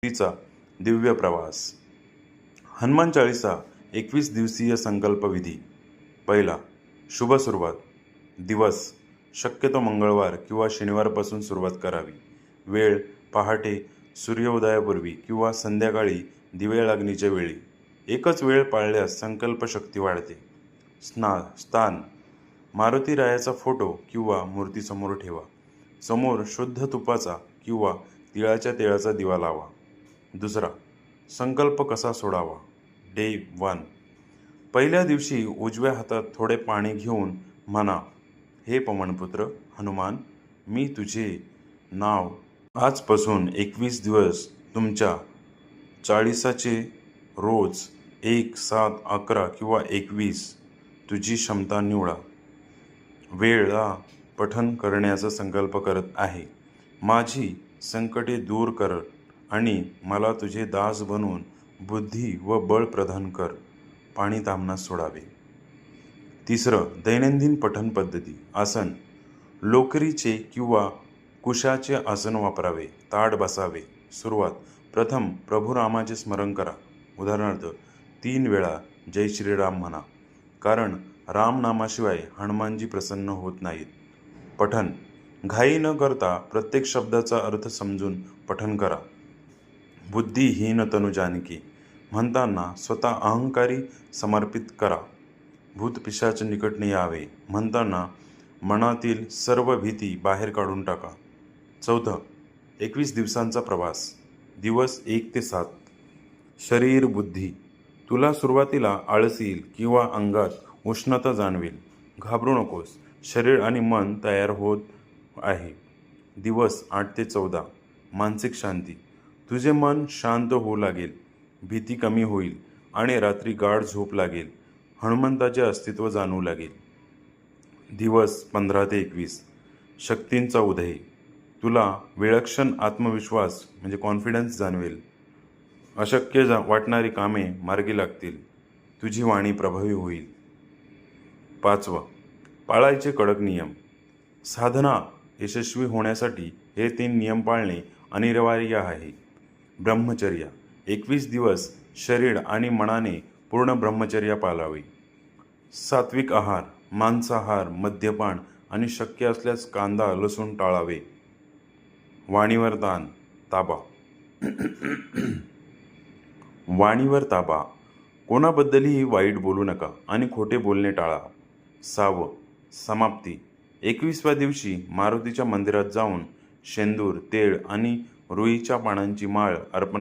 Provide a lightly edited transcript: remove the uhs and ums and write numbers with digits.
तिचा दिव्य प्रवास. हनुमान चाळीसा 21 दिवसीय संकल्प विधी. पहिला, शुभ सुरुवात. दिवस शक्यतो मंगळवार किंवा शनिवारपासून सुरुवात करावी. वेळ पहाटे सूर्योदयापूर्वी किंवा संध्याकाळी दिवे लागणीच्या वेळी. एकच वेळ पाळल्यास संकल्प शक्ती वाढते. स्थान मारुती रायाचा फोटो किंवा मूर्तीसमोर ठेवा. समोर शुद्ध तुपाचा किंवा तिळाच्या तेलाचा दिवा लावा. दुसरा, संकल्प कसा सोडावा. डे 1. पहिल्या दिवशी उजव्या हातात थोडे पाणी घेऊन म्हणा, हे पवनपुत्र हनुमान, मी तुझे नाव आजपासून 21 दिवस तुमच्या चाळीसाचे रोज 1, 7, 11 किंवा 21 तुझी क्षमता निवडा. वेळा पठण करण्याचा संकल्प करत आहे. माझी संकटे दूर कर आणि मला तुझे दास बनवून बुद्धी व बळ प्रदान कर. पाणी तामनास सोडावे. तिसरं, दैनंदिन पठण पद्धती. आसन लोकरीचे किंवा कुशाचे आसन वापरावे. ताठ बसावे. सुरुवात, प्रथम प्रभू रामाचे स्मरण करा. उदाहरणार्थ 3 वेळा जय श्रीराम म्हणा, कारण रामनामाशिवाय हनुमानजी प्रसन्न होत नाहीत. पठण घाई न करता प्रत्येक शब्दाचा अर्थ समजून पठण करा. बुद्धिहीन तनु जानकी म्हणताना स्वतः अहंकारी समर्पित करा. भूतपिशाच निकट न यावे म्हणताना मनातील सर्व भीती बाहेर काढून टाका. चौथं, 21 दिवसांचा प्रवास. दिवस 1 ते 7. शरीर बुद्धी. तुला सुरुवातीला आळस येईल किंवा अंगात उष्णता जाणवेल. घाबरू नकोस. शरीर आणि मन तयार होत आहे. दिवस 8 ते 14. मानसिक शांती. तुझे मन शांत होऊ लागेल, भीती कमी होईल आणि रात्री गाढ झोप लागेल. हनुमंताचे अस्तित्व जाणवू लागेल. दिवस 15 ते 21. शक्तींचा उदय. तुला विलक्षण आत्मविश्वास म्हणजे कॉन्फिडन्स जाणवेल. अशक्य वाटणारी कामे मार्गी लागतील. तुझी वाणी प्रभावी होईल. 5. पाळायचे कडक नियम. साधना यशस्वी होण्यासाठी हे 3 नियम पाळणे अनिवार्य आहे. ब्रह्मचर्य. 21 दिवस शरीर आणि मनाने पूर्ण ब्रह्मचर्य पाळावे. सात्विक आहार, मांसाहार, मद्यपान आणि शक्य असल्यास कांदा लसूण टाळावे. वाणीवर ताबा. वाणीवर ताबा. कोणाबद्दलही वाईट बोलू नका आणि खोटे बोलणे टाळा. 6. समाप्ती. 21व्या दिवशी मारुतीच्या मंदिरात जाऊन शेंदूर, तेळ आणि रुईच्या पानांची माळ अर्पण